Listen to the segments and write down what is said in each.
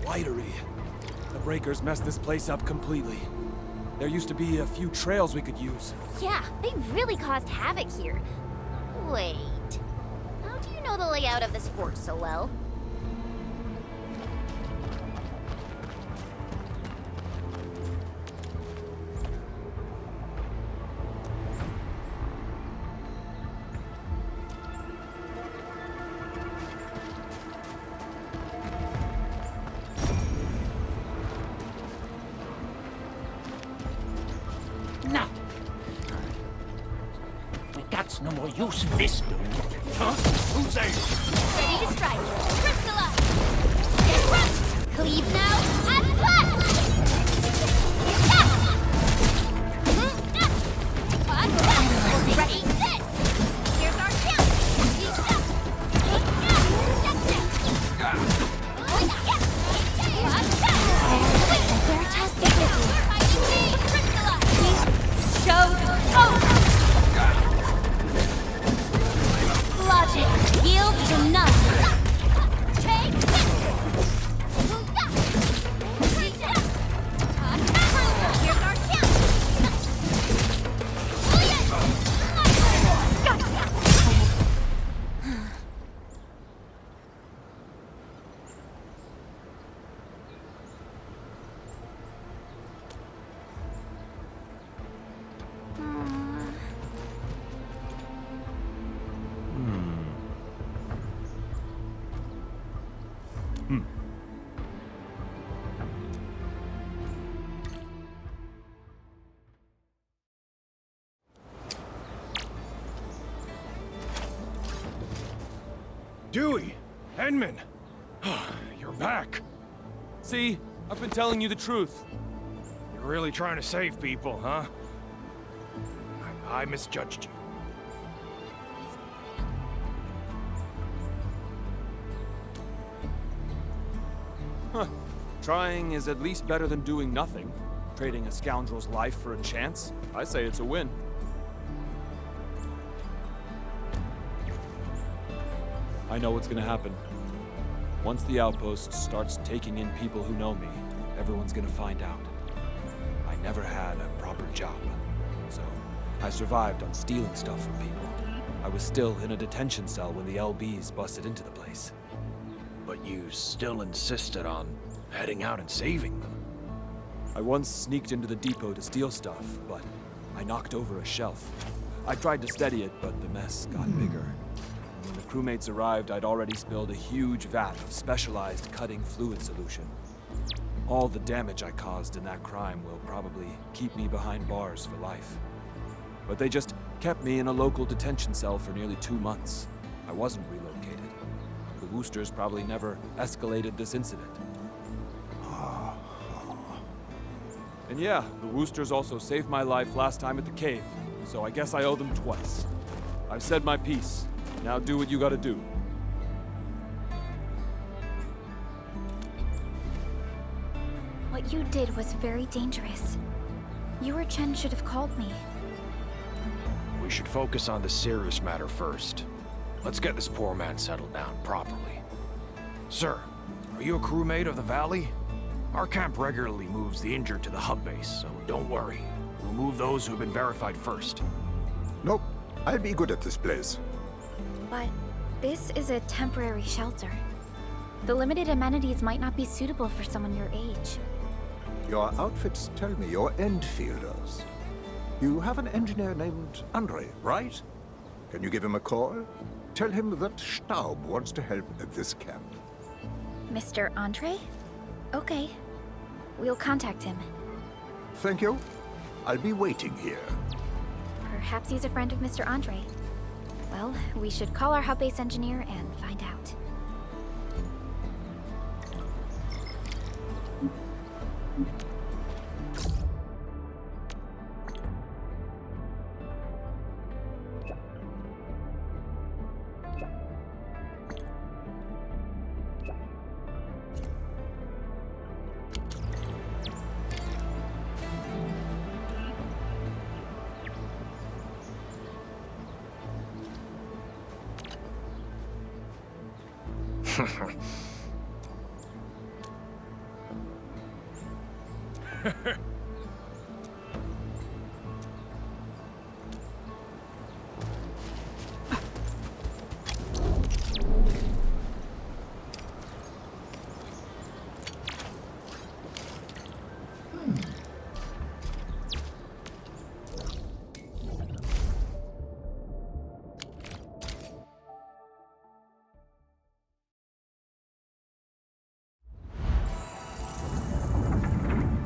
Widery. The breakers messed this place up completely. There used to be a few trails we could use. Yeah, they really caused havoc here. Wait, how do you know the layout of this fort so well? No more use in this. Huh? Who's there? Ready to strike. Crystalla! Get crushed! Cleave now and blast! Ready? This! Here's our chance! Logic yields to none. Take this! Here's our chance! Dewey! Henman! You're back! See? I've been telling you the truth. You're really trying to save people, huh? I misjudged you. Huh. Trying is at least better than doing nothing. Trading a scoundrel's life for a chance? I say it's a win. I know what's gonna happen. Once the outpost starts taking in people who know me, everyone's gonna find out. I never had a proper job, so I survived on stealing stuff from people. I was still in a detention cell when the LBs busted into the place. But you still insisted on heading out and saving them. I once sneaked into the depot to steal stuff, but I knocked over a shelf. I tried to steady it, but the mess got bigger. When the crewmates arrived, I'd already spilled a huge vat of specialized cutting fluid solution. All the damage I caused in that crime will probably keep me behind bars for life. But they just kept me in a local detention cell for nearly 2 months. I wasn't relocated. The Woosters probably never escalated this incident. And yeah, the Woosters also saved my life last time at the cave, so I guess I owe them twice. I've said my piece. Now do what you gotta do. What you did was very dangerous. You or Chen should have called me. We should focus on the serious matter first. Let's get this poor man settled down properly. Sir, are you a crewmate of the Valley? Our camp regularly moves the injured to the hub base, so don't worry. We'll move those who've been verified first. Nope. I'll be good at this place. But this is a temporary shelter. The limited amenities might not be suitable for someone your age. Your outfits tell me you're Endfielders. You have an engineer named Andre, right? Can you give him a call? Tell him that Staub wants to help at this camp. Mr. Andre? Okay. We'll contact him. Thank you. I'll be waiting here. Perhaps he's a friend of Mr. Andre. Well, we should call our hub base engineer and find out.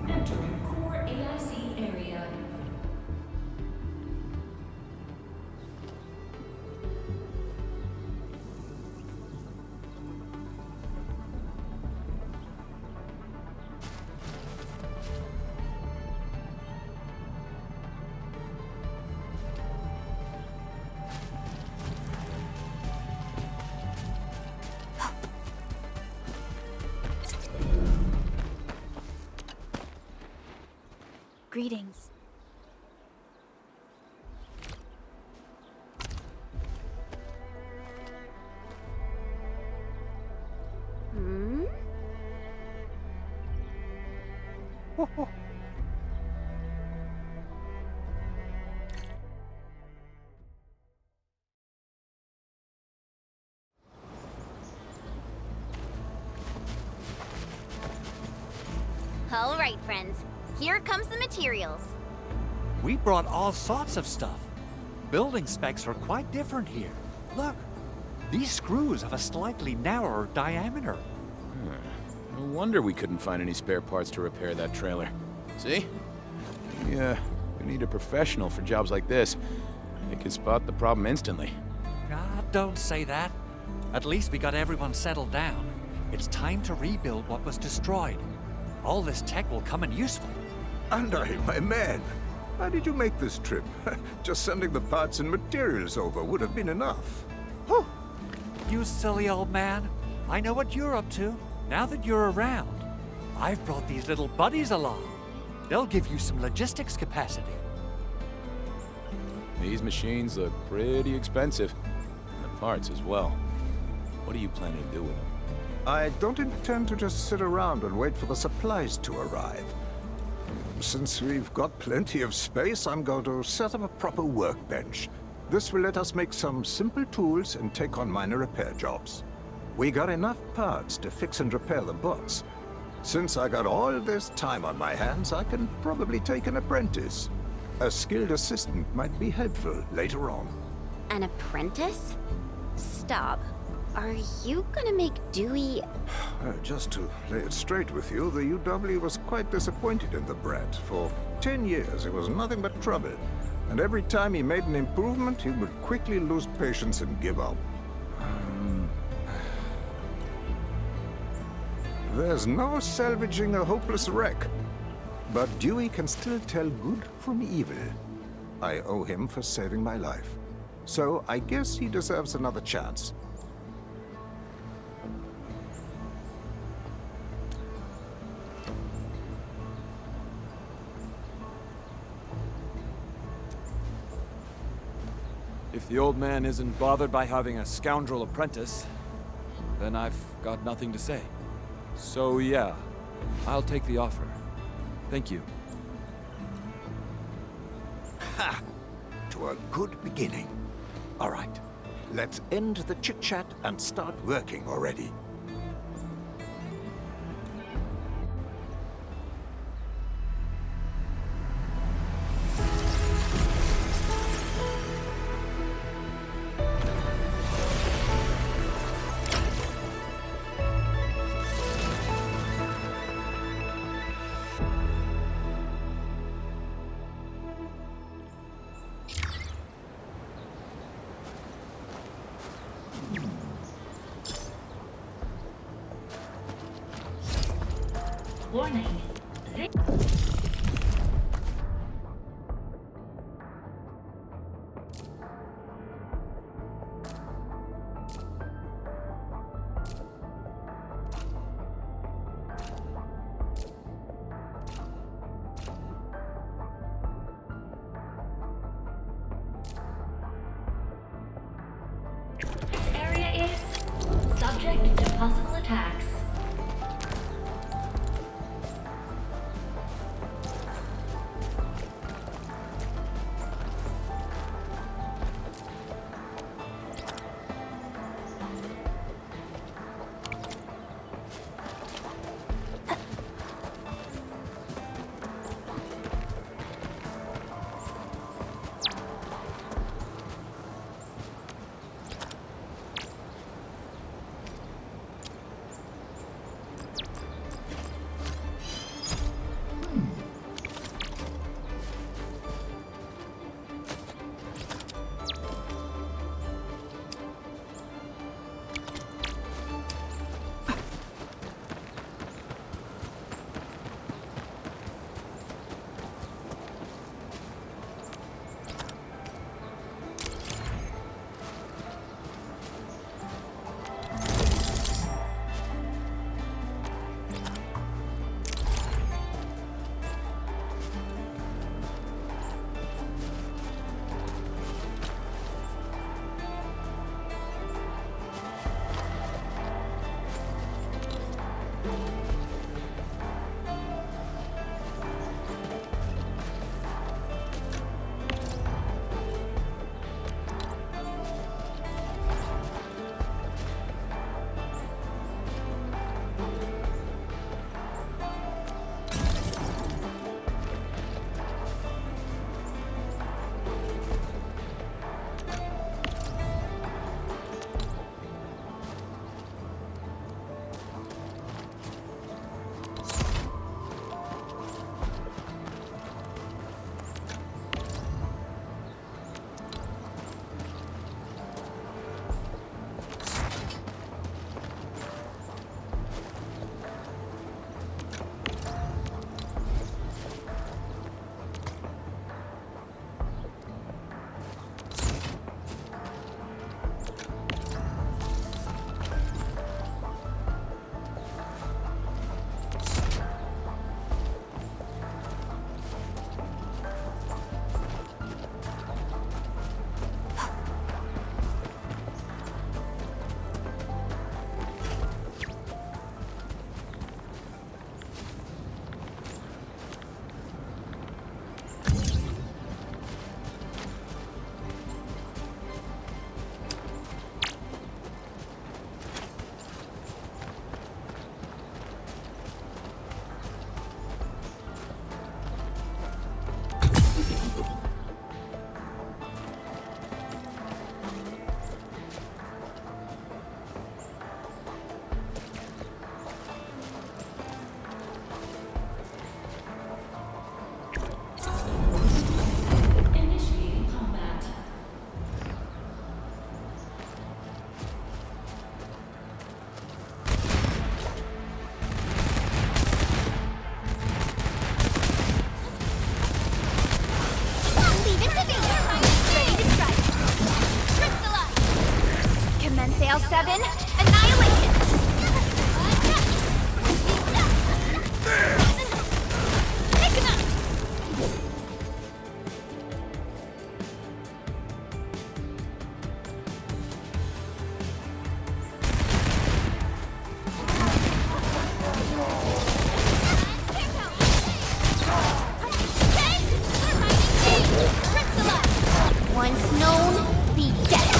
Entering core AIC area. Greetings. Hmm? All right, friends. Here comes the materials. We brought all sorts of stuff. Building specs are quite different here. Look, these screws have a slightly narrower diameter. No wonder we couldn't find any spare parts to repair that trailer. See? We need a professional for jobs like this. They can spot the problem instantly. Ah, don't say that. At least we got everyone settled down. It's time to rebuild what was destroyed. All this tech will come in useful. Andre, my man, how did you make this trip? Just sending the parts and materials over would have been enough. Whew. You silly old man. I know what you're up to, now that you're around. I've brought these little buddies along. They'll give you some logistics capacity. These machines look pretty expensive. And the parts as well. What are you planning to do with them? I don't intend to just sit around and wait for the supplies to arrive. Since we've got plenty of space, I'm going to set up a proper workbench. This will let us make some simple tools and take on minor repair jobs. We got enough parts to fix and repair the bots. Since I got all this time on my hands, I can probably take an apprentice. A skilled assistant might be helpful later on. An apprentice? Stop. Are you gonna make Dewey... Just to lay it straight with you, the UW was quite disappointed in the brat. For 10 years, it was nothing but trouble. And every time he made an improvement, he would quickly lose patience and give up. There's no salvaging a hopeless wreck. But Dewey can still tell good from evil. I owe him for saving my life. So I guess he deserves another chance. If the old man isn't bothered by having a scoundrel apprentice, then I've got nothing to say. So yeah, I'll take the offer. Thank you. Ha! To a good beginning. All right, let's end the chit-chat and start working already. Warning. This area is subject to possible attacks. L7, annihilation! Once known, be dead.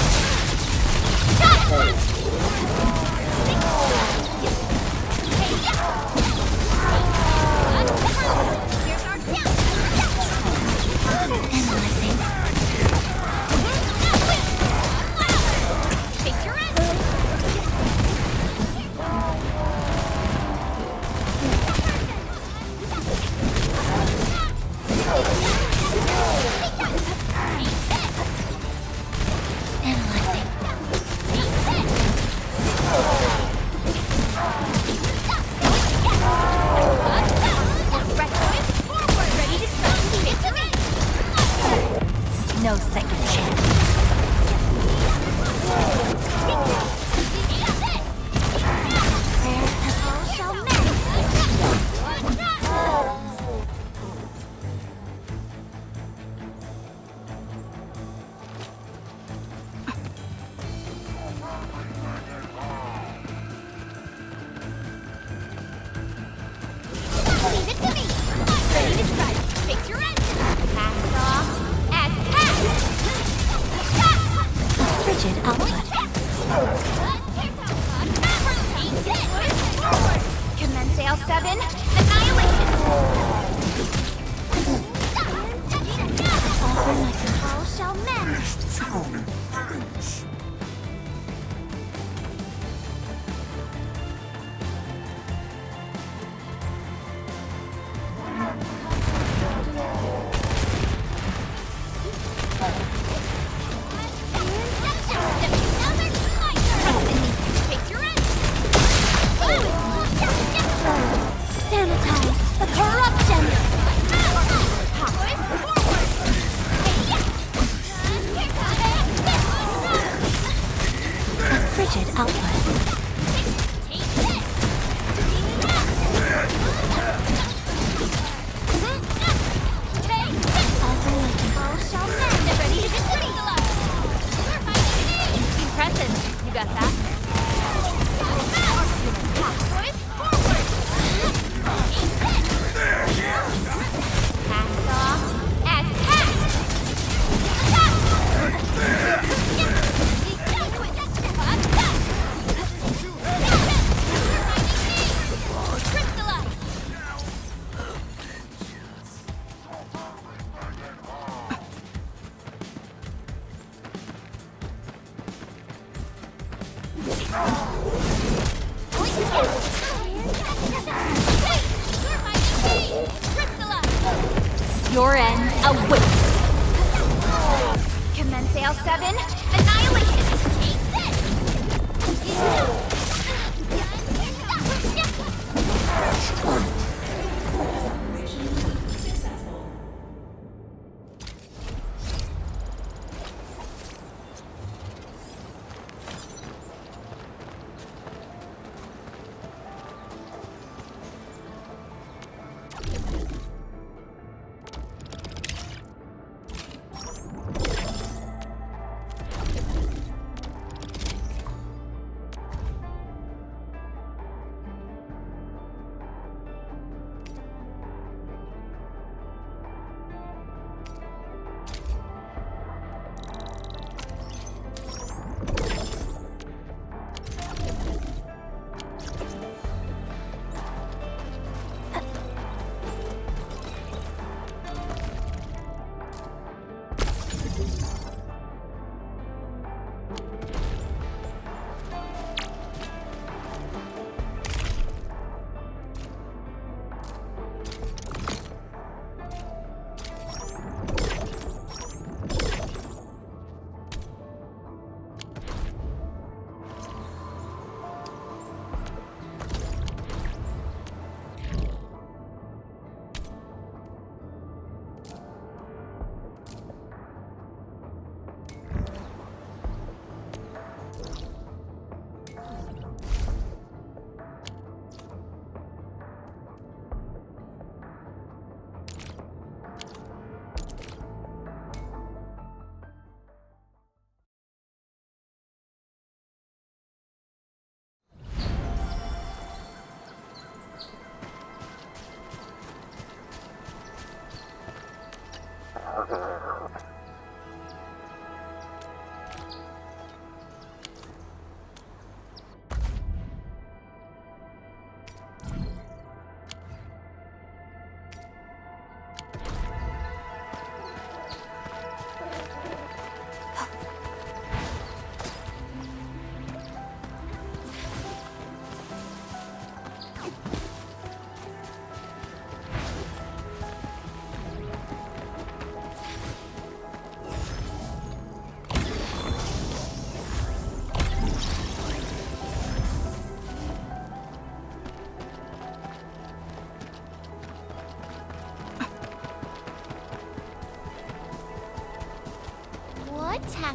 No second chance. Prayer as all shall mend. Leave it to me. I'm ready to strike. Fix your engine. Cast off as cast. Frigid output. Commence L7. Annihilation. All shall mend. Sanitize the corruption! A frigid output. Impressive. You got that? Cast off as cast! Your end awaits. Commence L7, annihilation.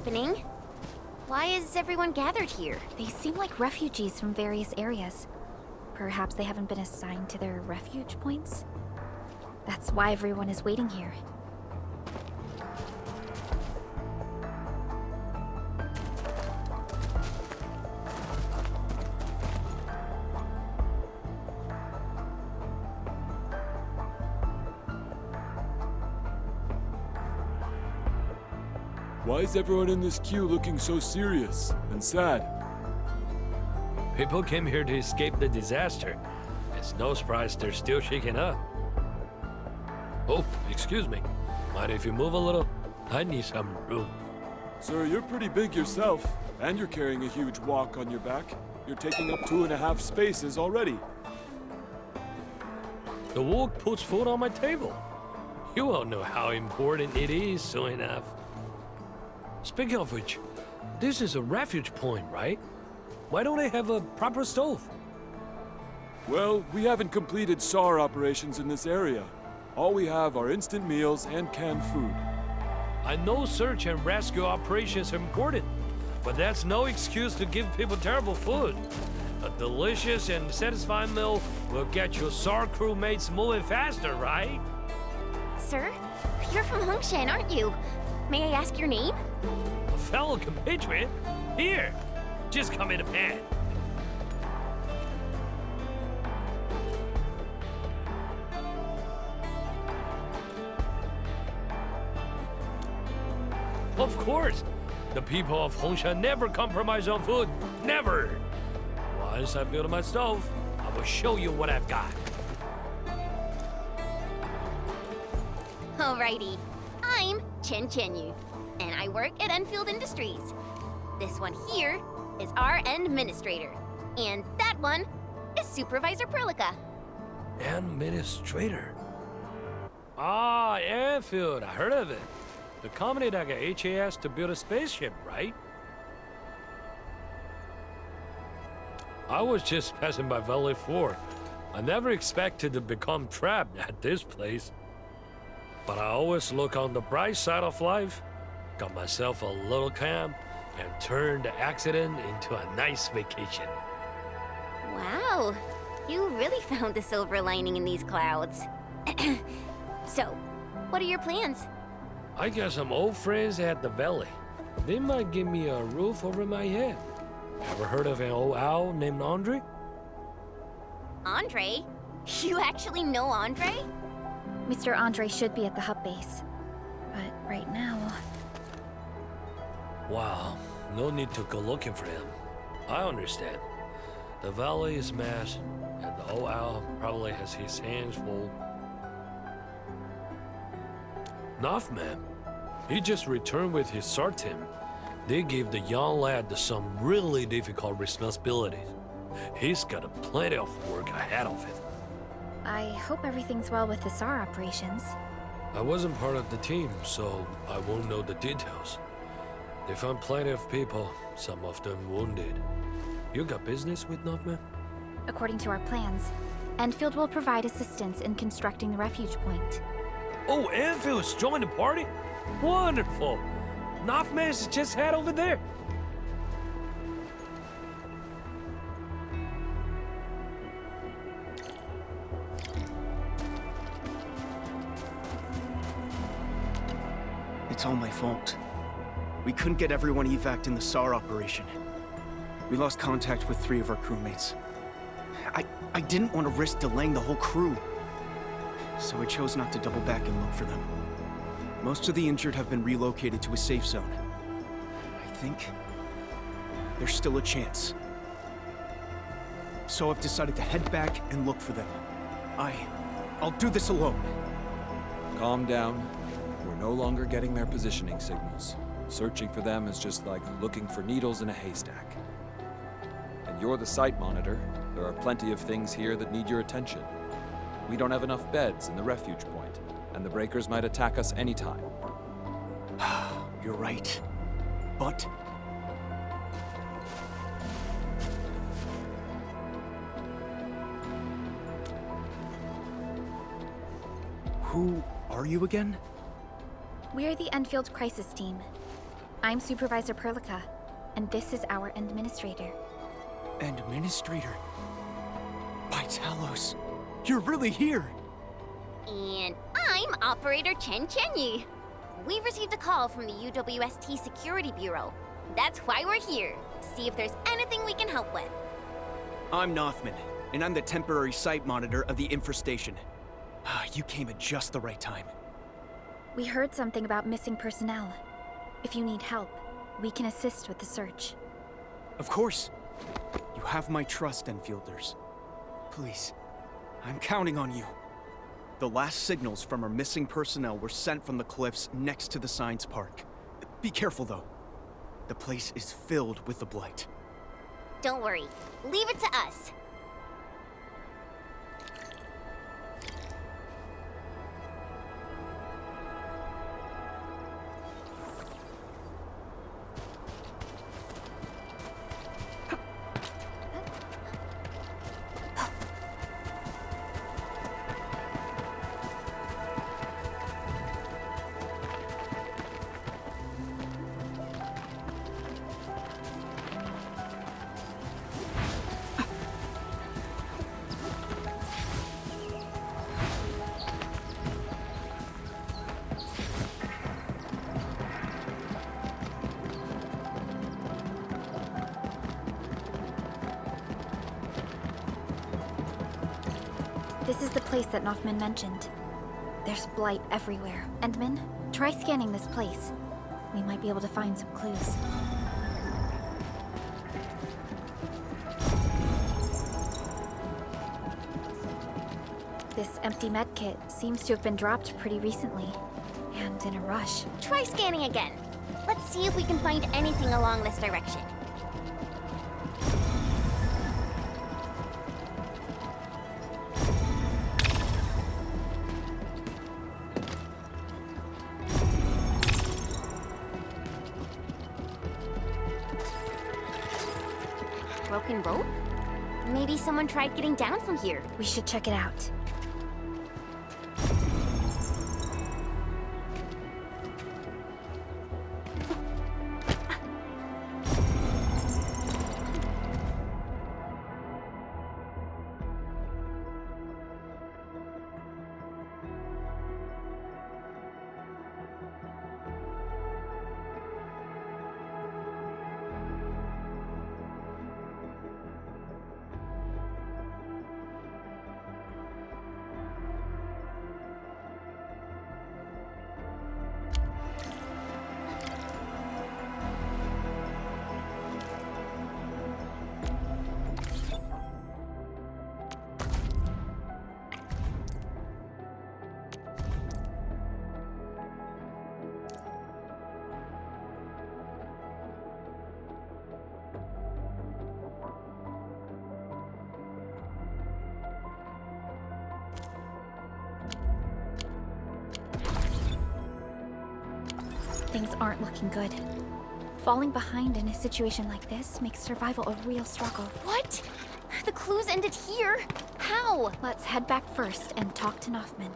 happening? Why is everyone gathered here? They seem like refugees from various areas. Perhaps they haven't been assigned to their refuge points? That's why everyone is waiting here. Why is everyone in this queue looking so serious and sad? People came here to escape the disaster. It's no surprise they're still shaking up. Oh, excuse me. Mind if you move a little? I need some room. Sir, you're pretty big yourself, and you're carrying a huge walk on your back. You're taking up 2.5 spaces already. The walk puts food on my table. You all know how important it is, so enough. Speaking of which, this is a refuge point, right? Why don't they have a proper stove? Well, we haven't completed SAR operations in this area. All we have are instant meals and canned food. I know search and rescue operations are important, but that's no excuse to give people terrible food. A delicious and satisfying meal will get your SAR crewmates moving faster, right? Sir, you're from Hongshan, aren't you? May I ask your name? A fellow compatriot? Here, just come in a pan. Of course, the people of Hongshan never compromise on food. Never! Once I build my stove, I will show you what I've got. Alrighty. I'm Chen Chenyu, and I work at Endfield Industries. This one here is our administrator, and that one is Supervisor Perlica. Administrator. Ah, Endfield, I heard of it. The company that got HAS to build a spaceship, right? I was just passing by Valley 4. I never expected to become trapped at this place. But I always look on the bright side of life. Got myself a little camp and turned the accident into a nice vacation. Wow, you really found the silver lining in these clouds. So, what are your plans? I got some old friends at the valley. They might give me a roof over my head. Ever heard of an old owl named Andre? Andre? You actually know Andre? Mr. Andre should be at the hub base. But right now... Wow, no need to go looking for him. I understand. The valley is mass, and the old owl probably has his hands full. Nothman, he just returned with his SAR team. They gave the young lad some really difficult responsibilities. He's got plenty of work ahead of him. I hope everything's well with the SAR operations. I wasn't part of the team, so I won't know the details. They found plenty of people, some of them wounded. You got business with Nothman? According to our plans, Endfield will provide assistance in constructing the refuge point. Oh, Enfield's joined the party? Wonderful! Nothman's just head over there. It's all my fault. We couldn't get everyone evac'd in the SAR operation. We lost contact with 3 of our crewmates. I didn't want to risk delaying the whole crew, so I chose not to double back and look for them. Most of the injured have been relocated to a safe zone. I think there's still a chance. So I've decided to head back and look for them. I'll do this alone. Calm down. We're no longer getting their positioning signals. Searching for them is just like looking for needles in a haystack. And you're the site monitor. There are plenty of things here that need your attention. We don't have enough beds in the refuge point, and the breakers might attack us anytime. You're right. But... who are you again? We're the Enfield Crisis Team. I'm Supervisor Perlica, and this is our administrator. Administrator? By Talos, you're really here! And I'm Operator Chen Chenyu. We've received a call from the UWST Security Bureau. That's why we're here. See if there's anything we can help with. I'm Nothman, and I'm the temporary site monitor of the infestation. You came at just the right time. We heard something about missing personnel. If you need help, we can assist with the search. Of course. You have my trust, Enfielders. Please, I'm counting on you. The last signals from our missing personnel were sent from the cliffs next to the science park. Be careful, though. The place is filled with the Blight. Don't worry. Leave it to us. This is the place that Nothman mentioned. There's blight everywhere. Endman, try scanning this place. We might be able to find some clues. This empty medkit seems to have been dropped pretty recently, and in a rush. Try scanning again. Let's see if we can find anything along this direction. Broken rope? Maybe someone tried getting down from here. We should check it out. Things aren't looking good. Falling behind in a situation like this makes survival a real struggle. What? The clues ended here? How? Let's head back first and talk to Nothman.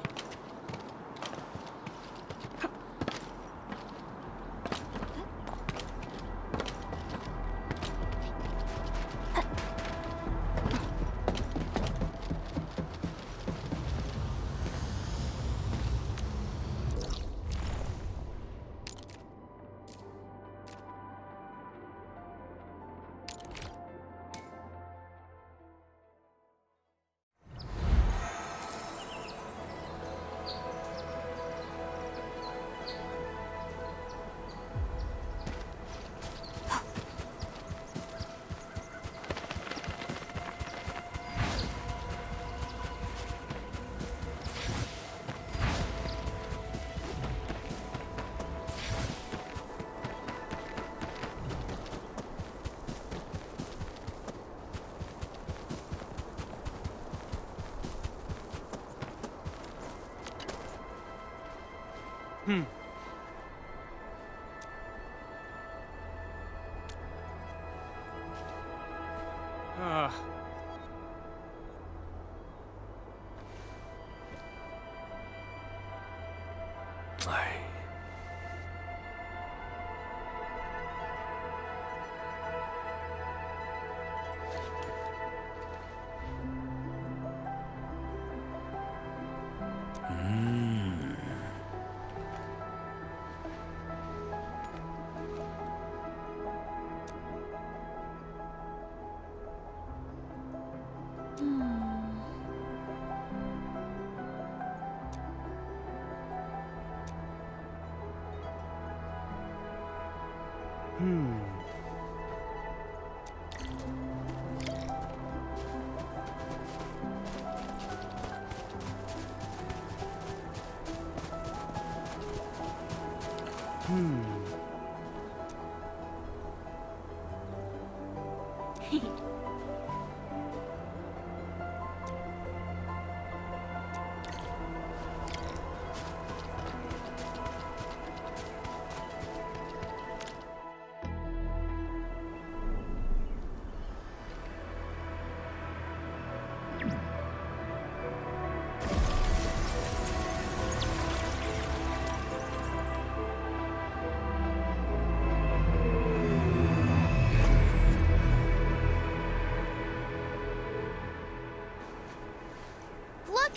Look!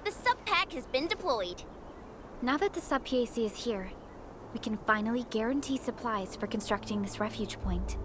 The sub-pack has been deployed. Now that the sub-PAC is here, we can finally guarantee supplies for constructing this refuge point.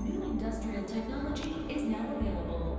New industrial technology is now available.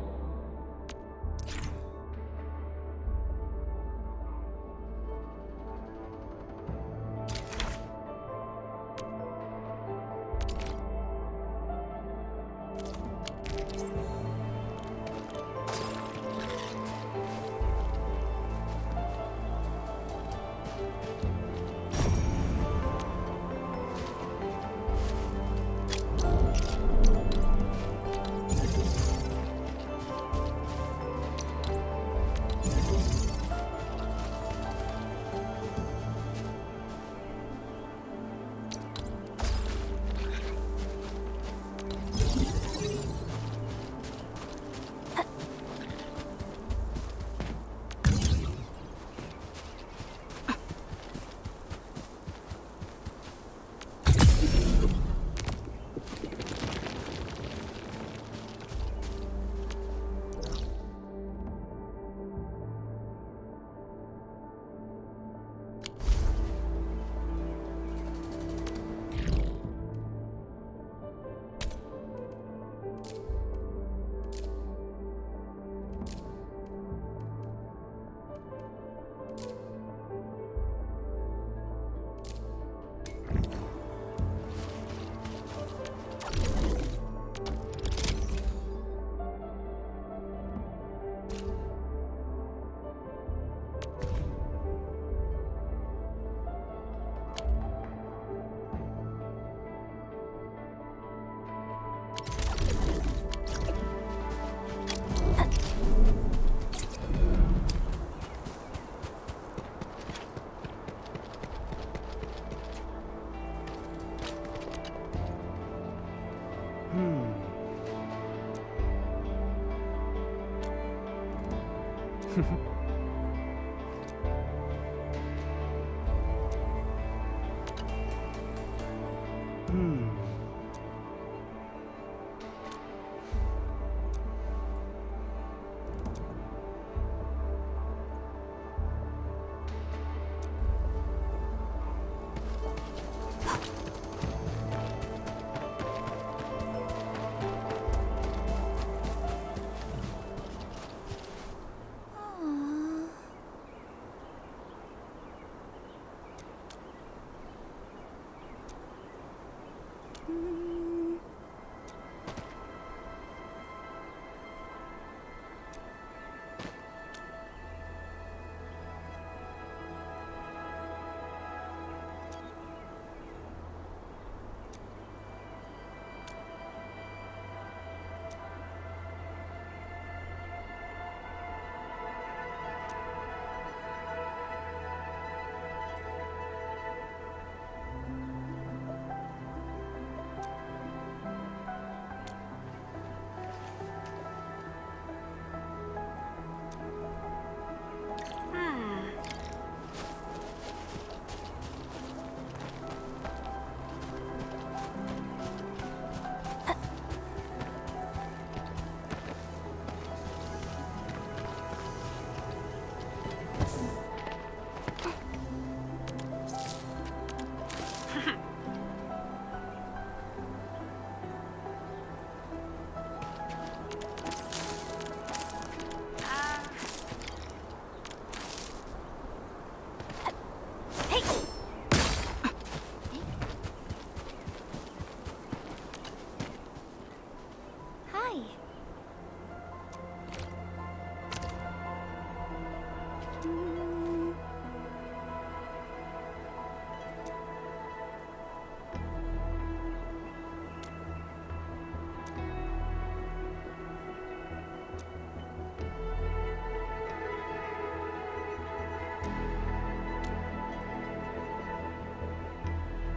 Hey! Hi.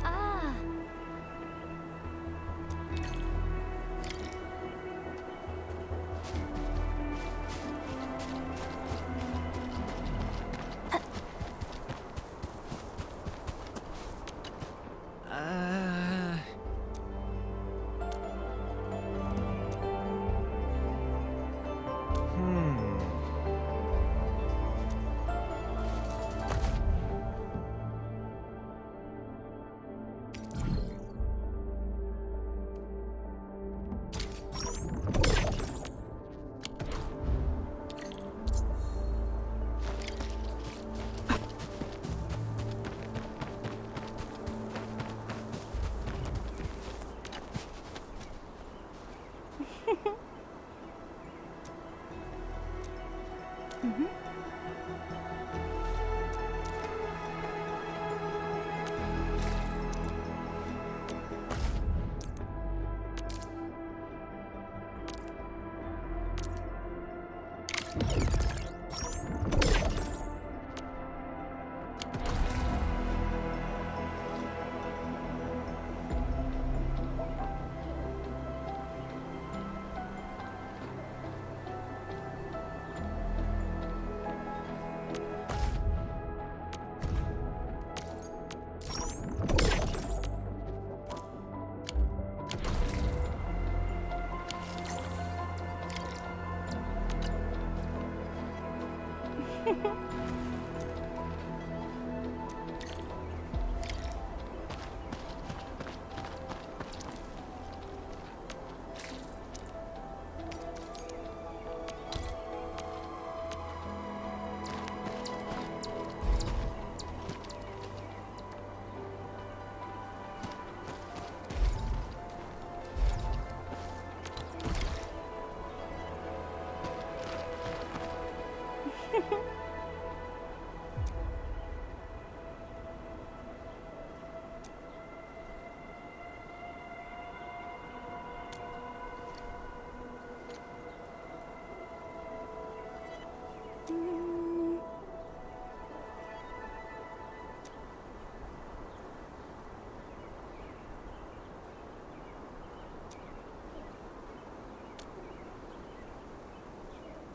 Ah.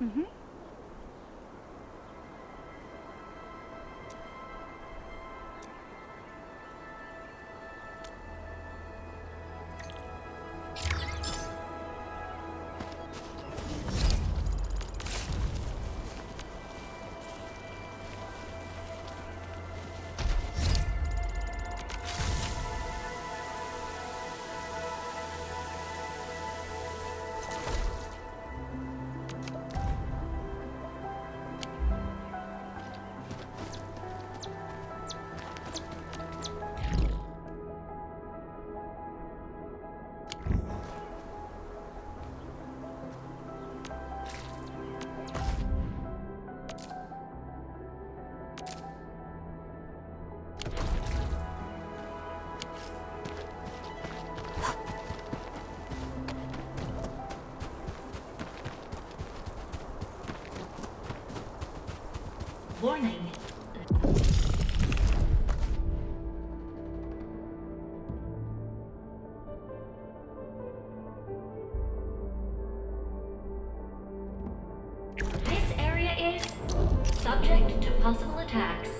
Mm-hmm. Warning. This area is subject to possible attacks.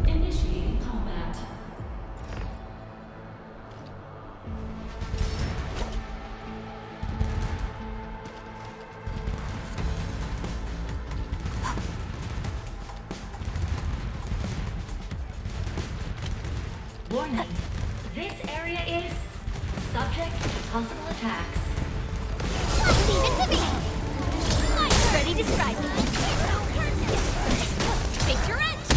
Initiating combat. Warning. This area is subject to possible attacks. Leave it to me! I'm ready to strike. Take your edge!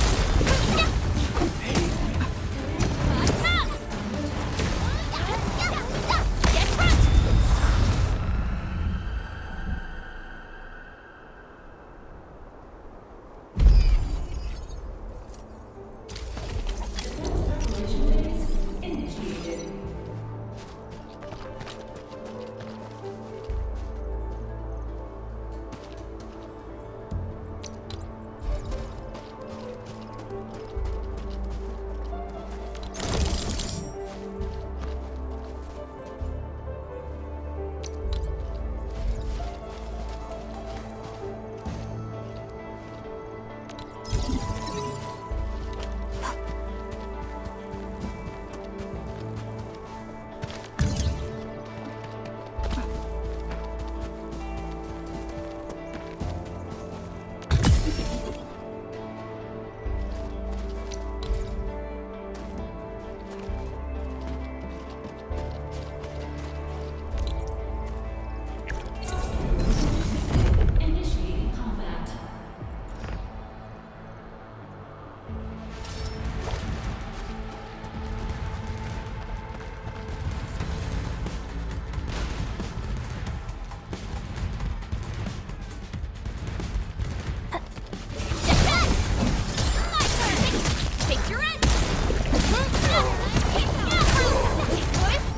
Get crushed! Circulation phase initiated. Initiating combat. Take your edge! Take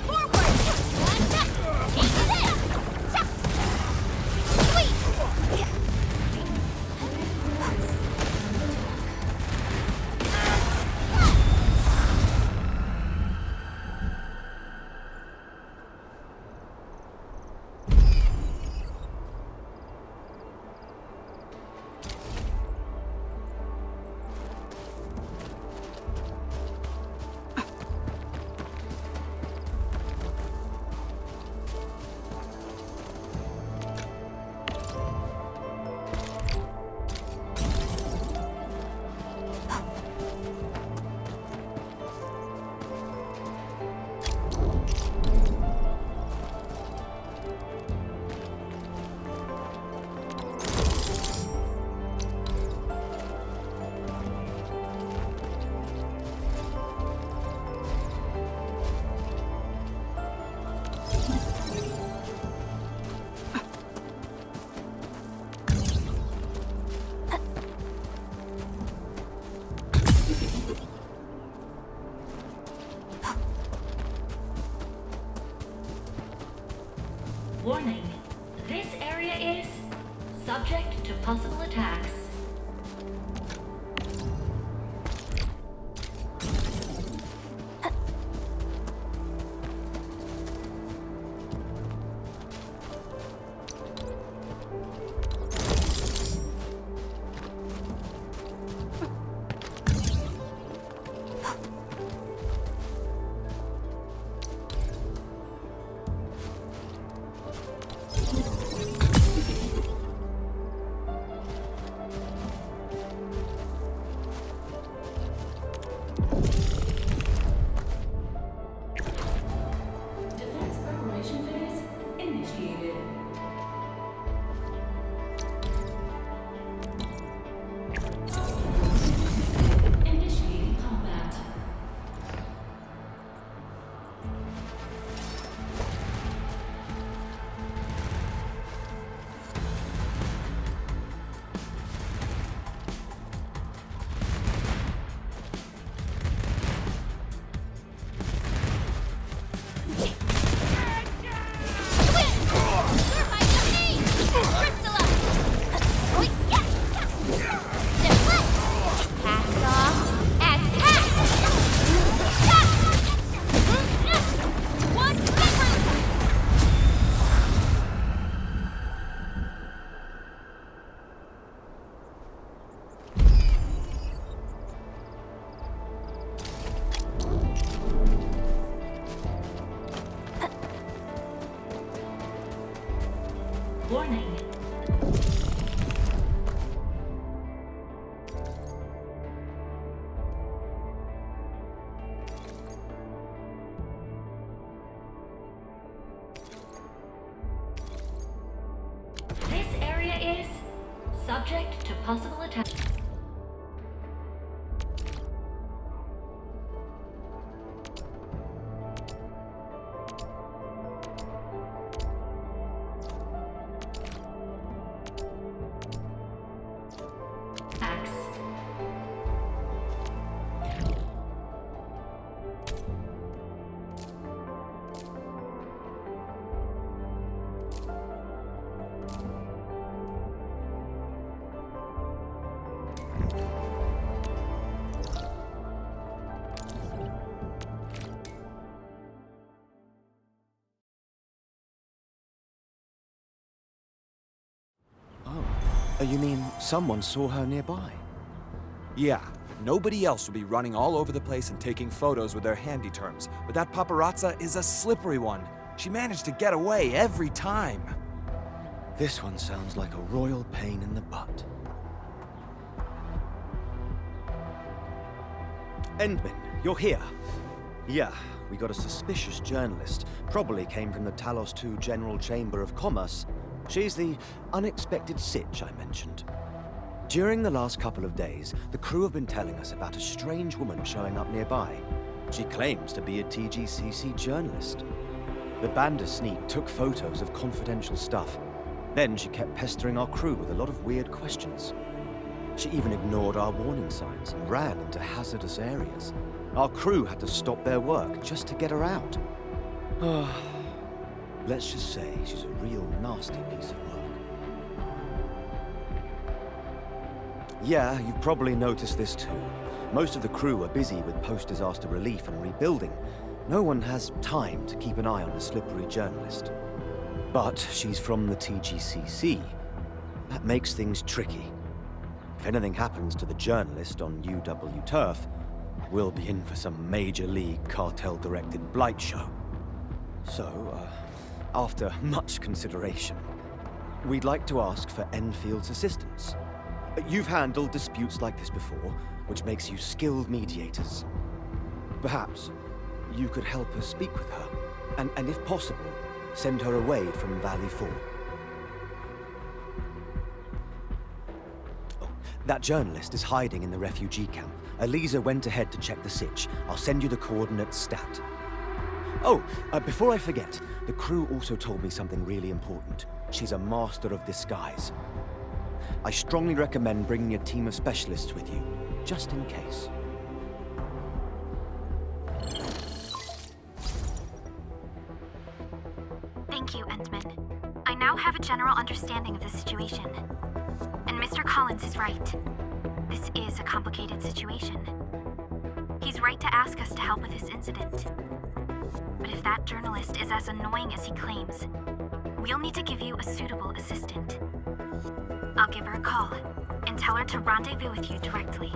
forward! Take this! Sweet! Warning. This area is subject to possible attacks. Warning. This area is subject to possible attack. You mean someone saw her nearby? Yeah, nobody else would be running all over the place and taking photos with their handy terms, but that paparazza is a slippery one. She managed to get away every time. This one sounds like a royal pain in the butt. Endman, you're here. Yeah, we got a suspicious journalist. Probably came from the Talos II General Chamber of Commerce. She's the unexpected sitch I mentioned. During the last couple of days, the crew have been telling us about a strange woman showing up nearby. She claims to be a TGCC journalist. The Bandersneak took photos of confidential stuff. Then she kept pestering our crew with a lot of weird questions. She even ignored our warning signs and ran into hazardous areas. Our crew had to stop their work just to get her out. Let's just say she's a real nasty piece of work. Yeah, you've probably noticed this too. Most of the crew are busy with post-disaster relief and rebuilding. No one has time to keep an eye on a slippery journalist. But she's from the TGCC. That makes things tricky. If anything happens to the journalist on UW turf, we'll be in for some major league cartel-directed blight show. So, after much consideration, we'd like to ask for Enfield's assistance. You've handled disputes like this before, which makes you skilled mediators. Perhaps you could help us speak with her, and if possible, send her away from Valley 4. Oh, that journalist is hiding in the refugee camp. Elisa went ahead to check the sitch. I'll send you the coordinates stat. Oh, before I forget, the crew also told me something really important. She's a master of disguise. I strongly recommend bringing a team of specialists with you, just in case. Thank you, Endman. I now have a general understanding of the situation. And Mr. Collins is right. This is a complicated situation. He's right to ask us to help with this incident. But if that journalist is as annoying as he claims, we'll need to give you a suitable assistant. I'll give her a call and tell her to rendezvous with you directly.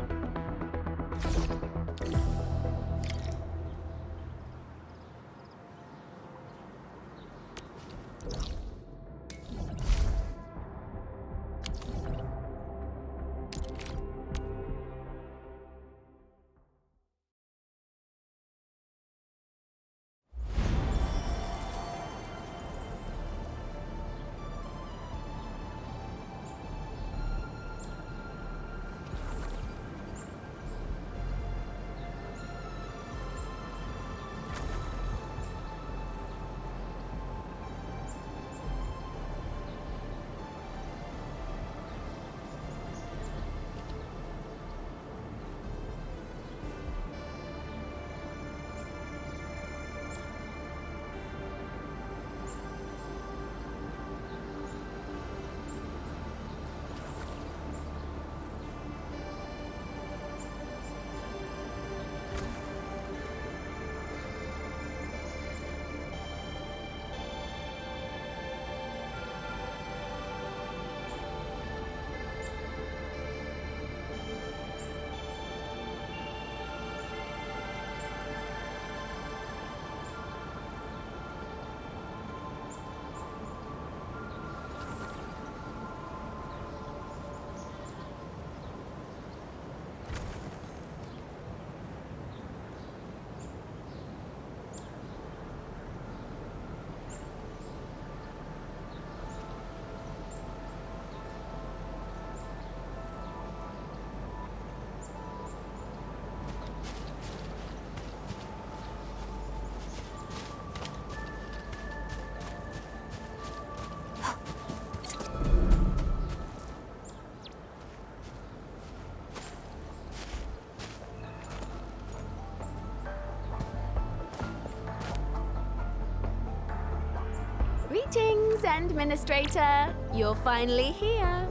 Greetings, Administrator. You're finally here.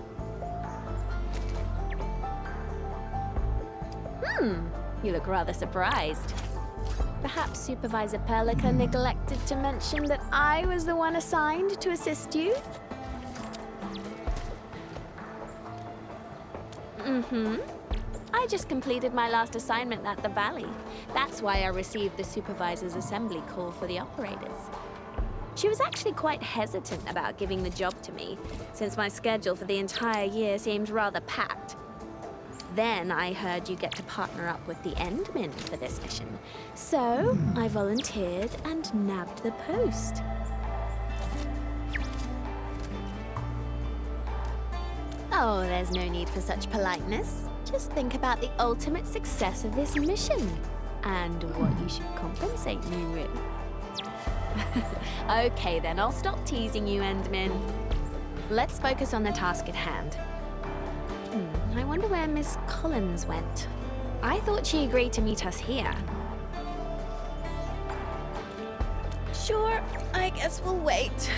You look rather surprised. Perhaps Supervisor Perlica neglected to mention that I was the one assigned to assist you? I just completed my last assignment at the Valley. That's why I received the Supervisor's Assembly call for the operators. She was actually quite hesitant about giving the job to me, since my schedule for the entire year seems rather packed. Then I heard you get to partner up with the Endmen for this mission. So I volunteered and nabbed the post. Oh, there's no need for such politeness. Just think about the ultimate success of this mission and what you should compensate me with. Okay then, I'll stop teasing you, Endmen. Let's focus on the task at hand. I wonder where Miss Collins went. I thought she agreed to meet us here. Sure, I guess we'll wait.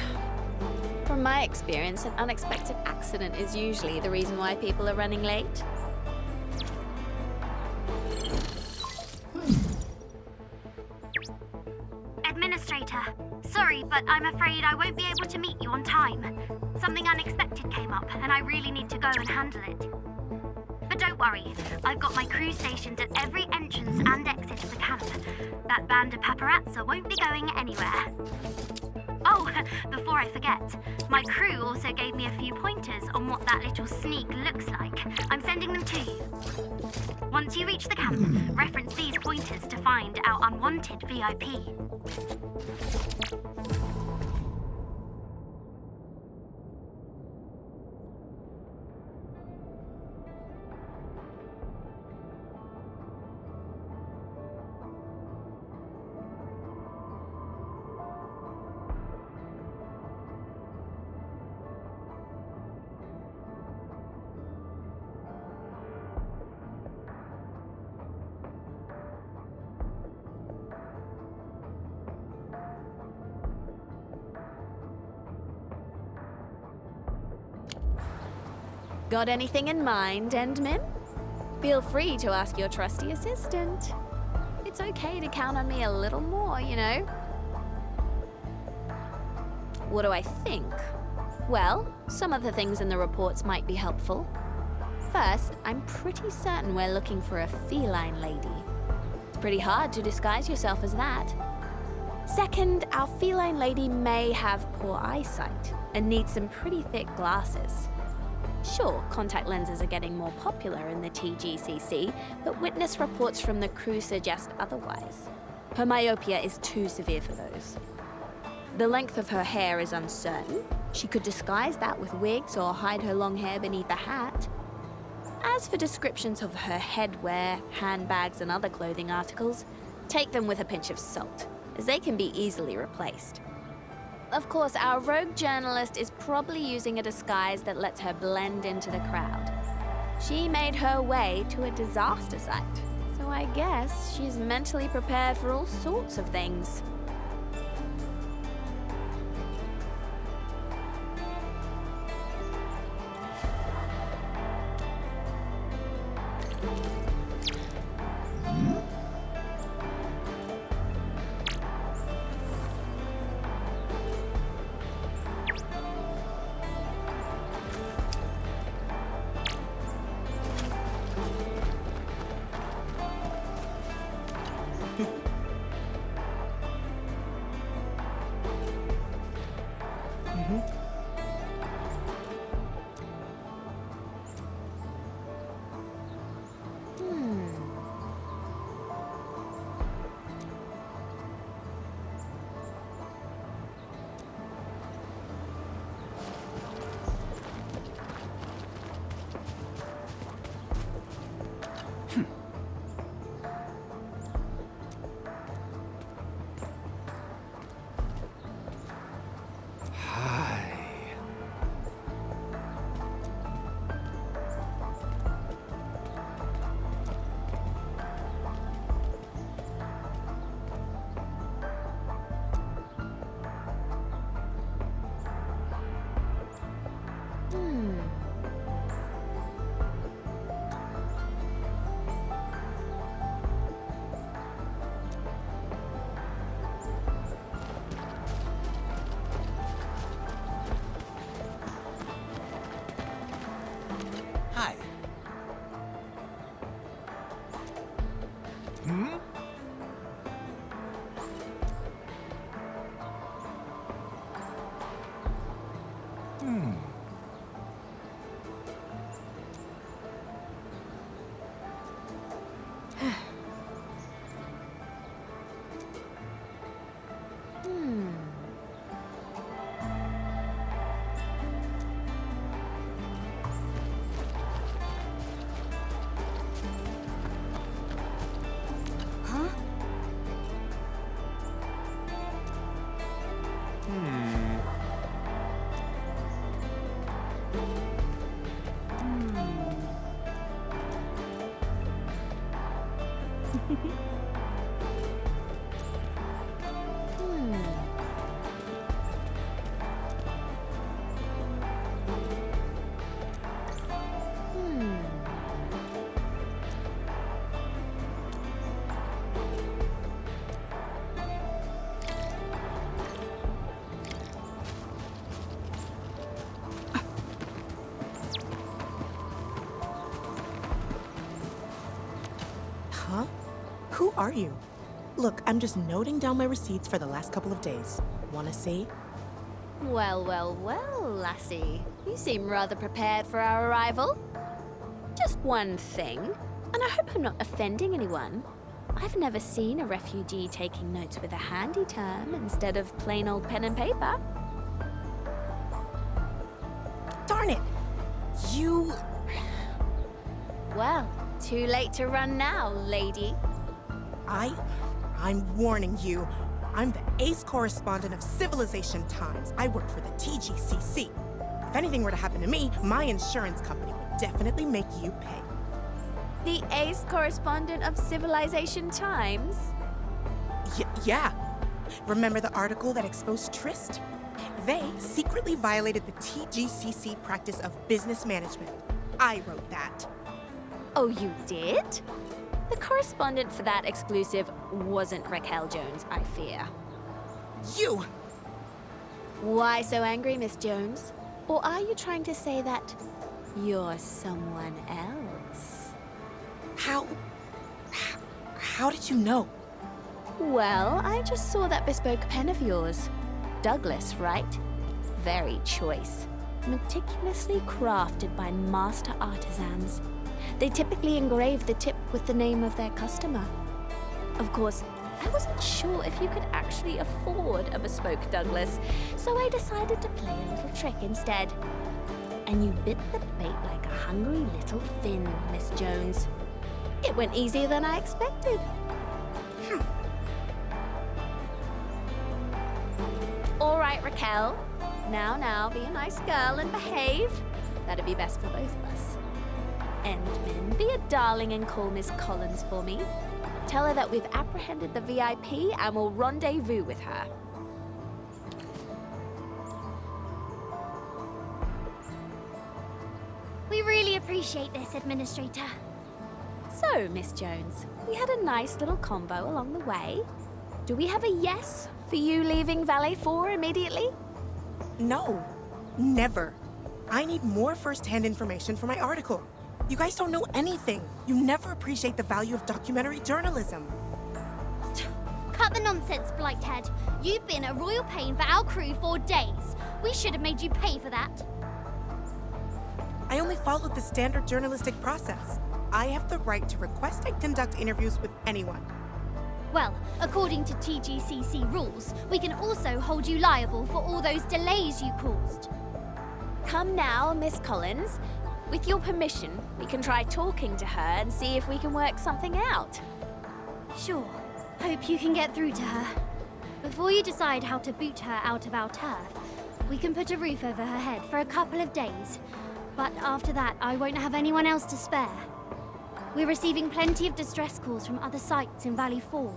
From my experience, an unexpected accident is usually the reason why people are running late. Administrator, sorry, but I'm afraid I won't be able to meet you on time. Something unexpected came up, and I really need to go and handle it. But don't worry, I've got my crew stationed at every entrance and exit of the camp. That band of paparazzi won't be going anywhere. Oh, before I forget, my crew also gave me a few pointers on what that little sneak looks like. I'm sending them to you. Once you reach the camp, reference these pointers to find our unwanted VIP. Got anything in mind, Endmen? Feel free to ask your trusty assistant. It's okay to count on me a little more, you know. What do I think? Well, some of the things in the reports might be helpful. First, I'm pretty certain we're looking for a feline lady. It's pretty hard to disguise yourself as that. Second, our feline lady may have poor eyesight and needs some pretty thick glasses. Sure, contact lenses are getting more popular in the TGCC, but witness reports from the crew suggest otherwise. Her myopia is too severe for those. The length of her hair is uncertain. She could disguise that with wigs or hide her long hair beneath a hat. As for descriptions of her headwear, handbags, and other clothing articles, take them with a pinch of salt, as they can be easily replaced. Of course, our rogue journalist is probably using a disguise that lets her blend into the crowd. She made her way to a disaster site, so I guess she's mentally prepared for all sorts of things. Hi. Hmm? Huh? Huh? Who are you? Look, I'm just noting down my receipts for the last couple of days. Wanna see? Well, well, well, lassie. You seem rather prepared for our arrival. Just one thing, and I hope I'm not offending anyone. I've never seen a refugee taking notes with a handy term instead of plain old pen and paper. Darn it! You... Well, too late to run now, lady. I'm warning you. I'm the ace correspondent of Civilization Times. I work for the TGCC. If anything were to happen to me, my insurance company would definitely make you pay. The ace correspondent of Civilization Times? Yeah. Remember the article that exposed Trist? They secretly violated the TGCC practice of business management. I wrote that. Oh, you did? The correspondent for that exclusive wasn't Raquel Jones, I fear. You! Why so angry, Miss Jones? Or are you trying to say that you're someone else? How did you know? Well, I just saw that bespoke pen of yours. Douglas, right? Very choice. Meticulously crafted by master artisans. They typically engrave the tip with the name of their customer. Of course, I wasn't sure if you could actually afford a bespoke Douglas, so I decided to play a little trick instead. And you bit the bait like a hungry little fin, Miss Jones. It went easier than I expected. All right, Raquel. Now, be a nice girl and behave. That'd be best for both of us. Endman, be a darling and call Miss Collins for me. Tell her that we've apprehended the VIP and will rendezvous with her. We really appreciate this, Administrator. So, Miss Jones, we had a nice little convo along the way. Do we have a yes for you leaving Valet 4 immediately? No, never. I need more first-hand information for my article. You guys don't know anything. You never appreciate the value of documentary journalism. Cut the nonsense, Blighthead. You've been a royal pain for our crew for days. We should have made you pay for that. I only followed the standard journalistic process. I have the right to request I conduct interviews with anyone. Well, according to TGCC rules, we can also hold you liable for all those delays you caused. Come now, Miss Collins. With your permission, we can try talking to her and see if we can work something out. Sure. Hope you can get through to her. Before you decide how to boot her out of our turf, we can put a roof over her head for a couple of days. But after that, I won't have anyone else to spare. We're receiving plenty of distress calls from other sites in Valley 4.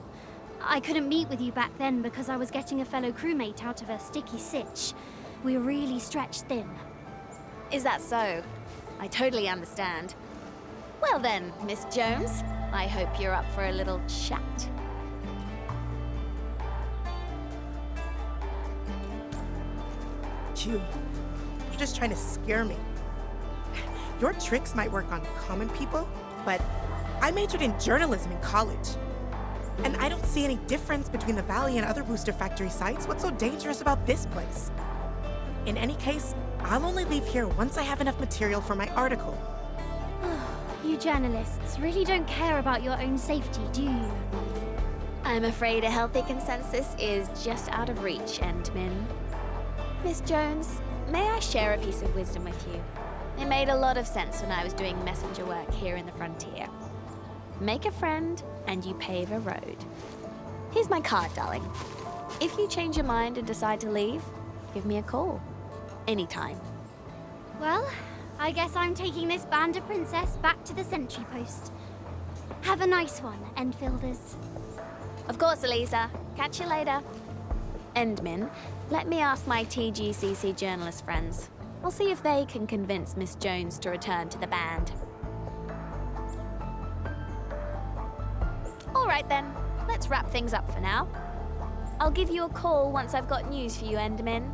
I couldn't meet with you back then because I was getting a fellow crewmate out of a sticky sitch. We're really stretched thin. Is that so? I totally understand. Well then, Miss Jones, I hope you're up for a little chat. You're just trying to scare me. Your tricks might work on common people, but I majored in journalism in college. And I don't see any difference between the Valley and other booster factory sites. What's so dangerous about this place? In any case, I'll only leave here once I have enough material for my article. You journalists really don't care about your own safety, do you? I'm afraid a healthy consensus is just out of reach, Endmin. Miss Jones, may I share a piece of wisdom with you? It made a lot of sense when I was doing messenger work here in the frontier. Make a friend, and you pave a road. Here's my card, darling. If you change your mind and decide to leave, give me a call. Anytime. Well, I guess I'm taking this band of princess back to the sentry post. Have a nice one, Enfielders. Of course, Elisa. Catch you later. Endmin, let me ask my TGCC journalist friends. I'll see if they can convince Miss Jones to return to the band. All right then, let's wrap things up for now. I'll give you a call once I've got news for you, Endmin.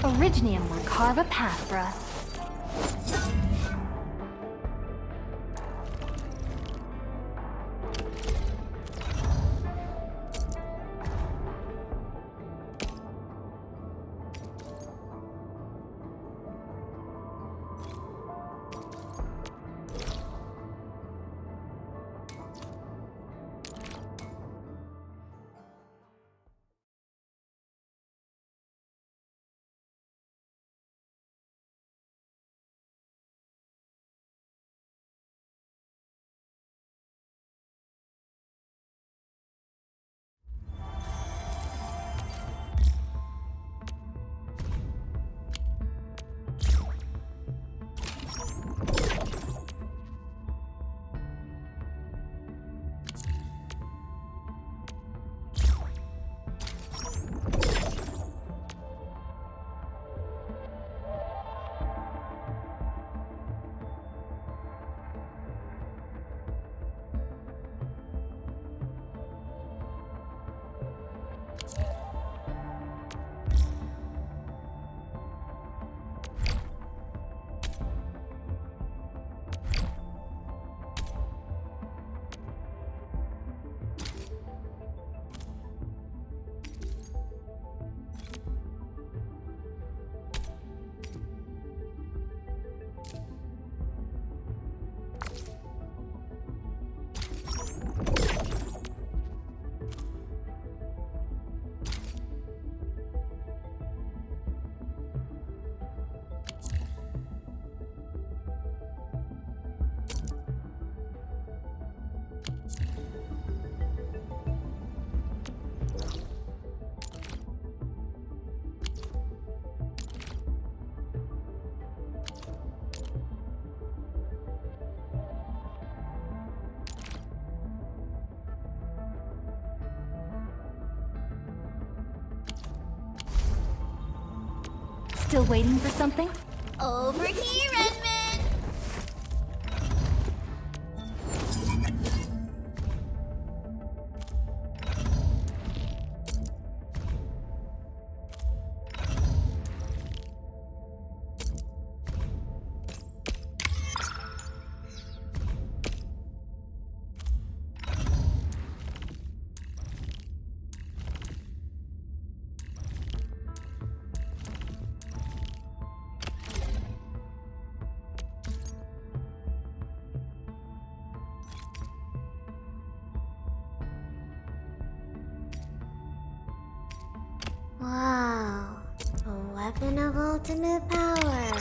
Originium will carve a path for us. Still waiting for something? Over here, Edmund! weapon of ultimate power.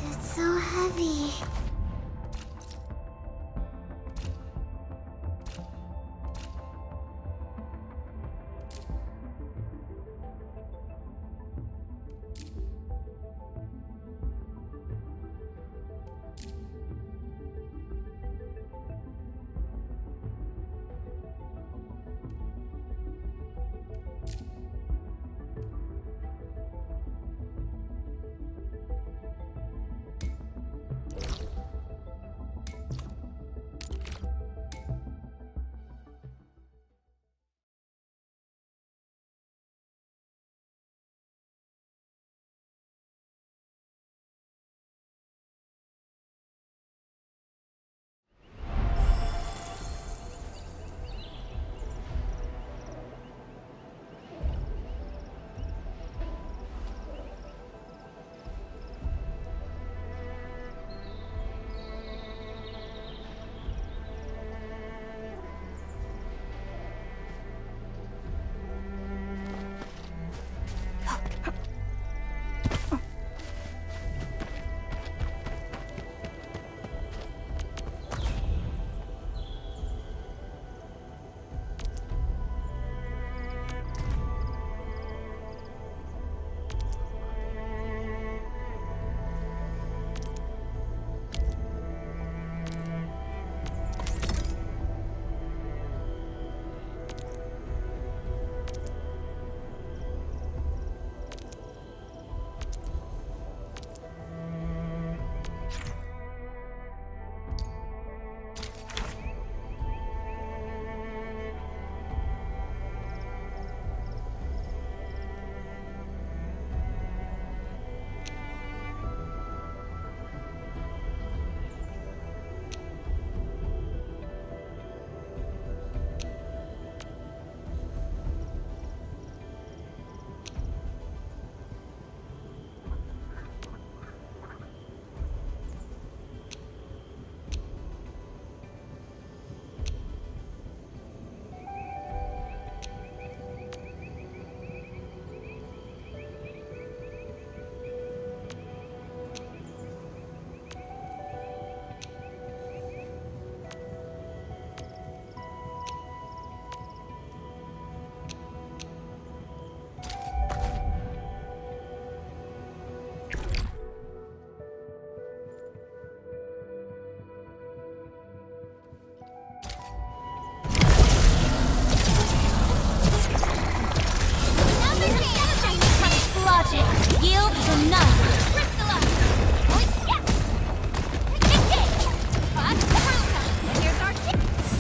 It's so heavy.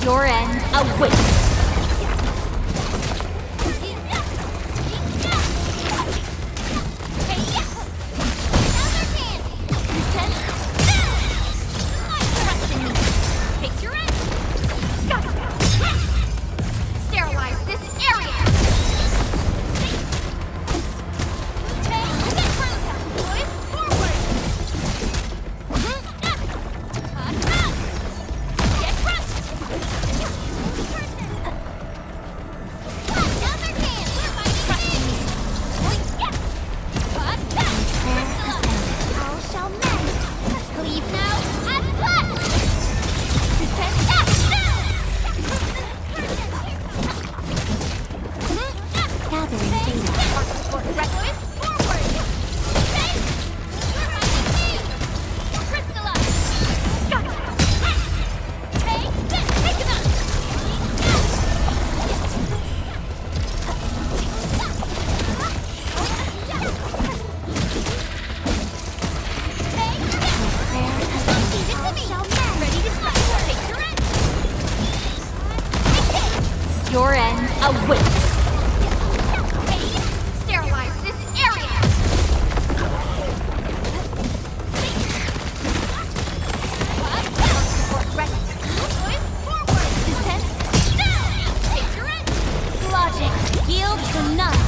Your end awaits. Your end awaits. Sterilize this area! Logic yields to none.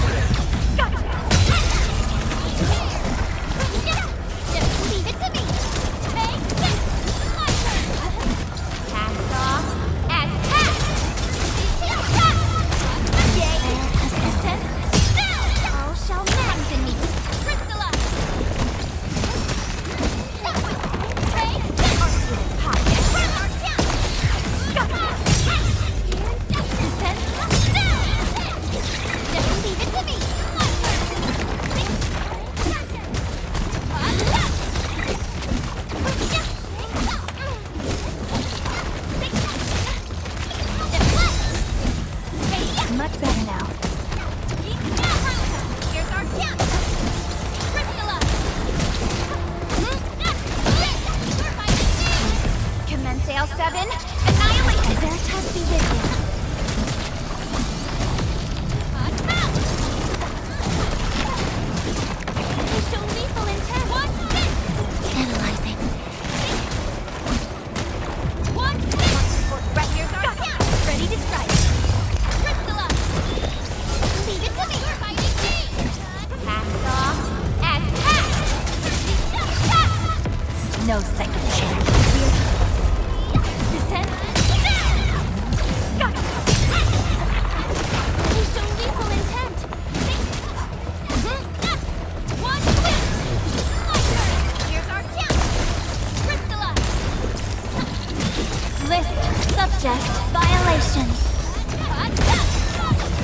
Manifest violations.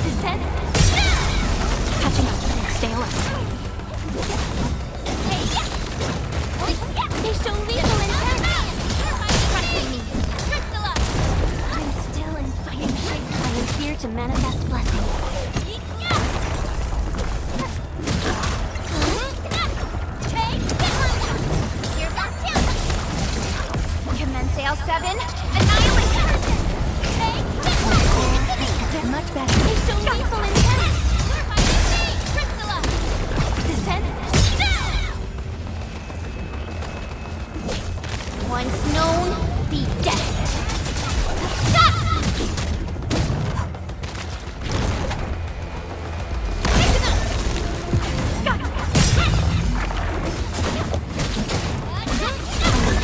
Descent. Catching up. Stay alert. They show lethal intent. I'm still in fighting shape. I am here to manifest blessings. Here's our chance. Commence L7. Annihilation. Much better. They show lethal intent. Descent. Once known, be dead.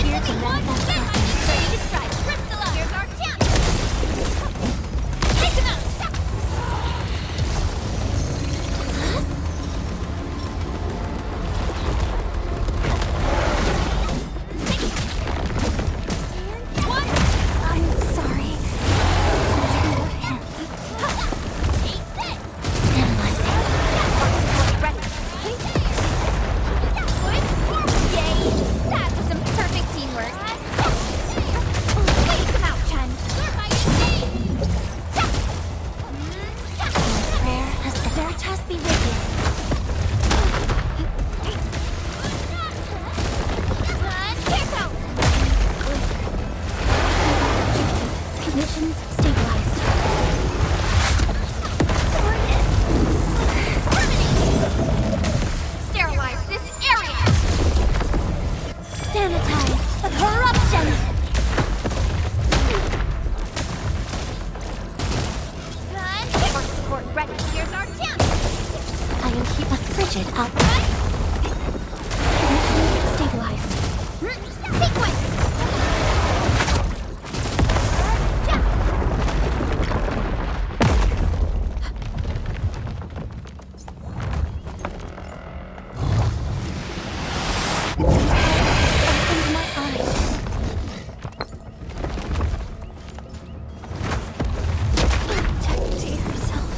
Here to manifest blessings. Ready to strike. Here's our chance. I'm sorry. Yay! That was some perfect teamwork. Wait, come out, Chen. Prayer has the Veritas be with you. Conditions stabilized. Sterilize this area. Sanitize the corruption. Air support ready. Here's our chance. I am keep a frigid outbreak. Conditions stabilized. Sequence. Opened my eyes. Protect yourself.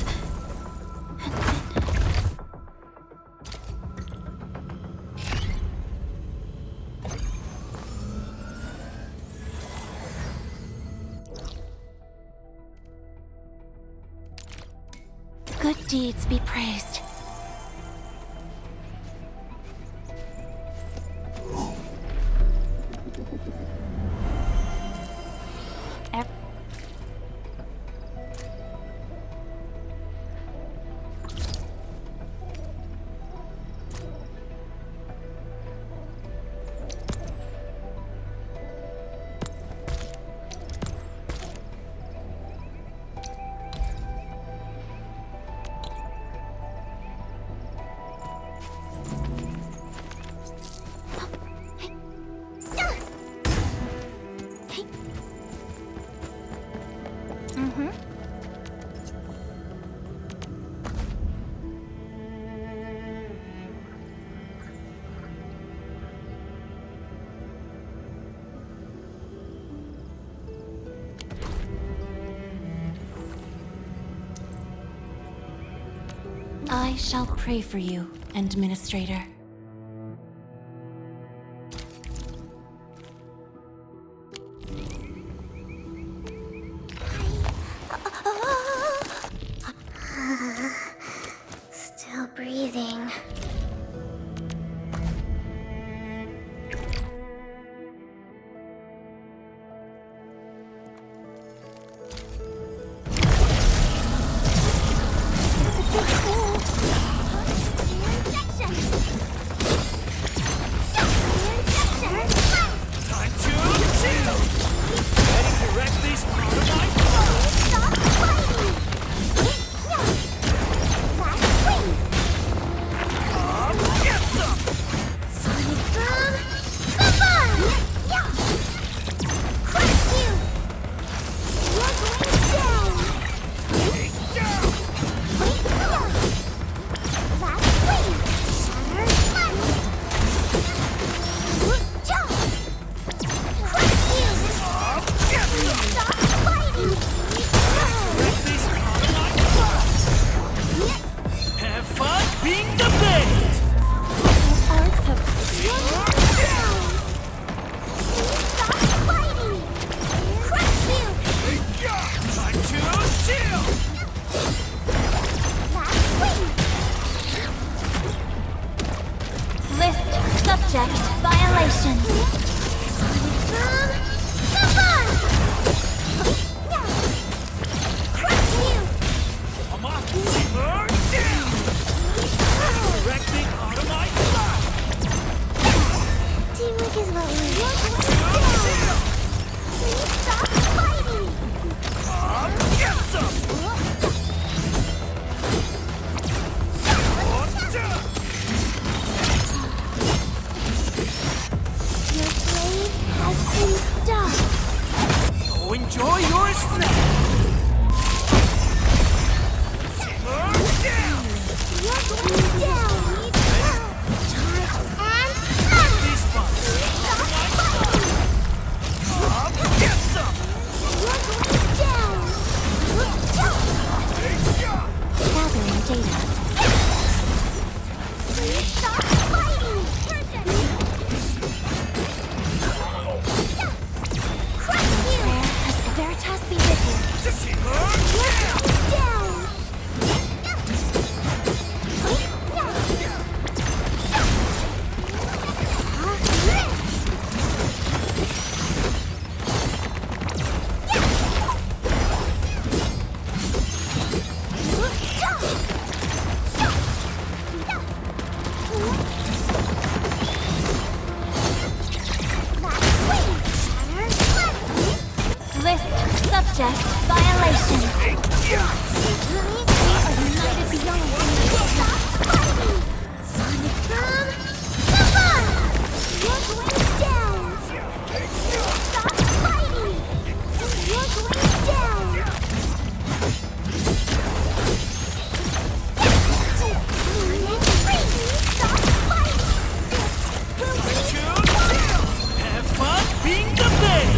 Good deeds be praised. I shall pray for you, Administrator. Still breathing. Injection! Subject violations. Come on! Crush you! I'm off. Simmer down. Directing automatic fire. Teamwork is what we want. Please stop fighting! Get some. Your blade has been stopped. Go enjoy your snack. Simmer down. You're going down. Charge and These buns. stop fighting! Get some. You're going down. Gathering data. Please stop fighting! Crush you! Has Veritas be with you? Simmer You're going down! List subject violations. We are united beyond. Stop fighting! Sonic Boom! Come on! You're going down! Stop fighting! You're going down! Sonic Freeze! Stop fighting! Will we Have fun being the bait.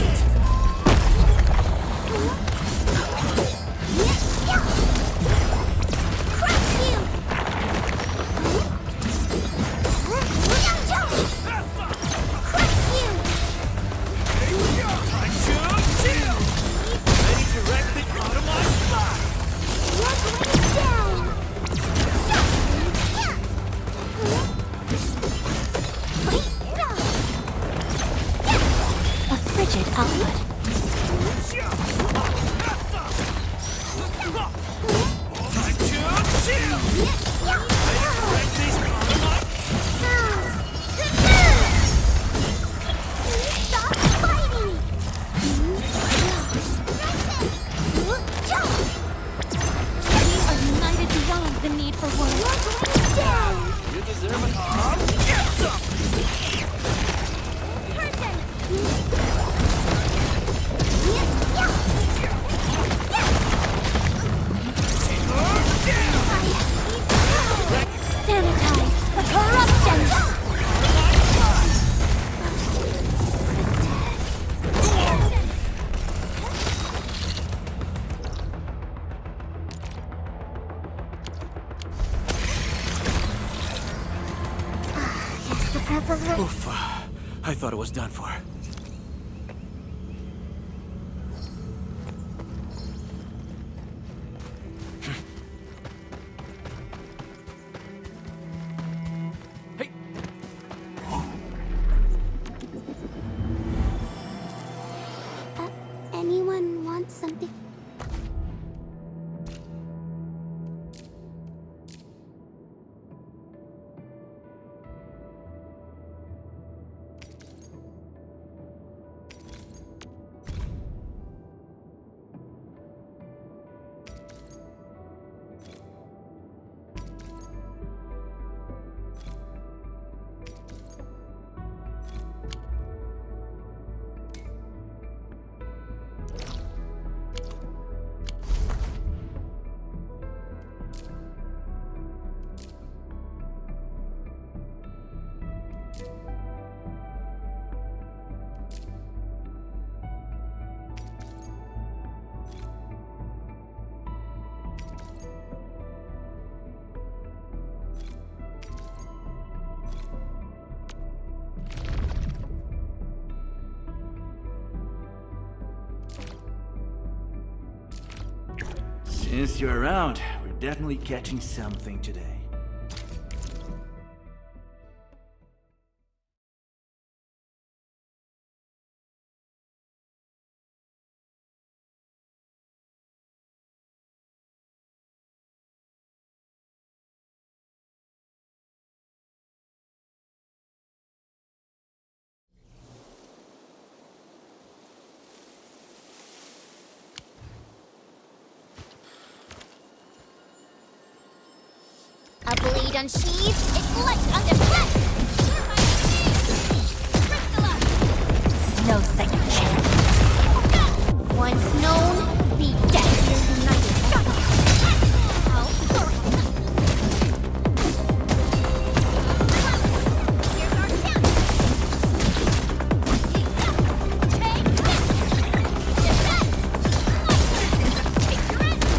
crush you! Crush you! Ready directing automatic fire. You're going down! A frigid output. Stop fighting! We are united beyond the need for war. You're going down! You deserve it all. Get some. Sanitize the corruption! Yes, the prep was ready. Oof. I thought it was done for. Anyone want something? Since you're around, we're definitely catching something today. blade unsheathed, its light undeflected! No second chance. Once known, be dead. We're united. Here's our chance. Take this. Defend. Picturesque.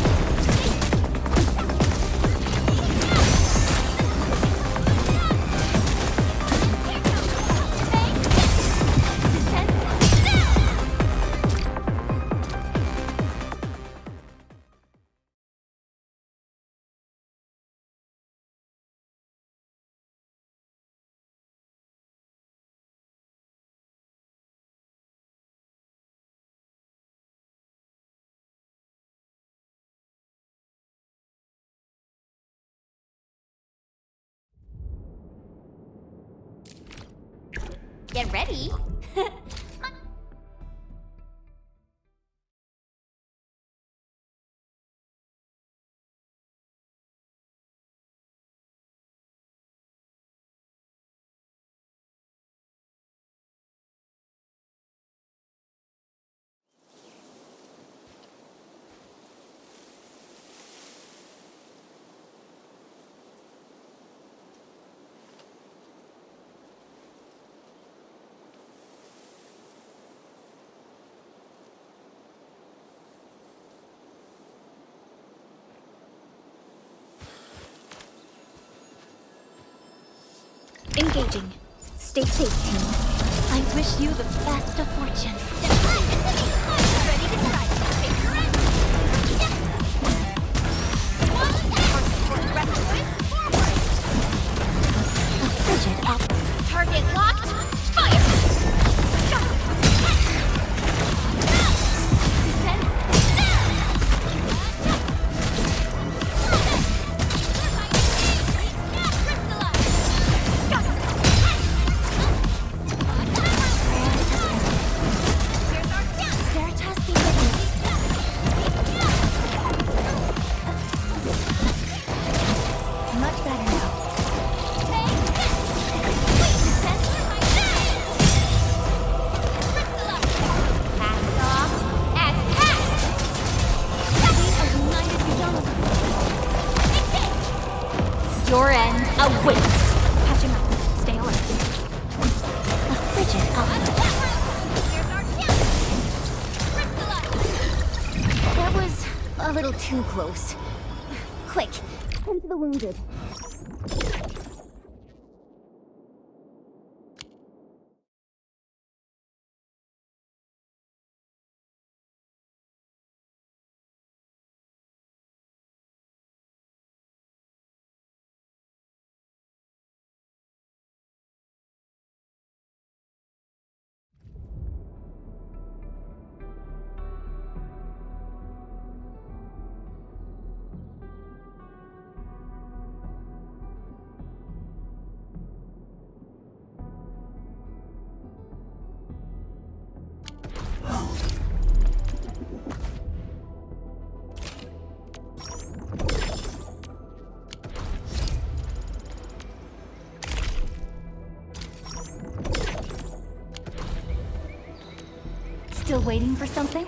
Get ready. Engaging. Stay safe, team. I wish you the best of fortune. Ready to strike. Take your end. A frigid up. Target locked. Fire! Your end awaits. Patching up. Stay alert. A frigid outlook. That was a little too close. Quick, tend to the wounded. Still waiting for something?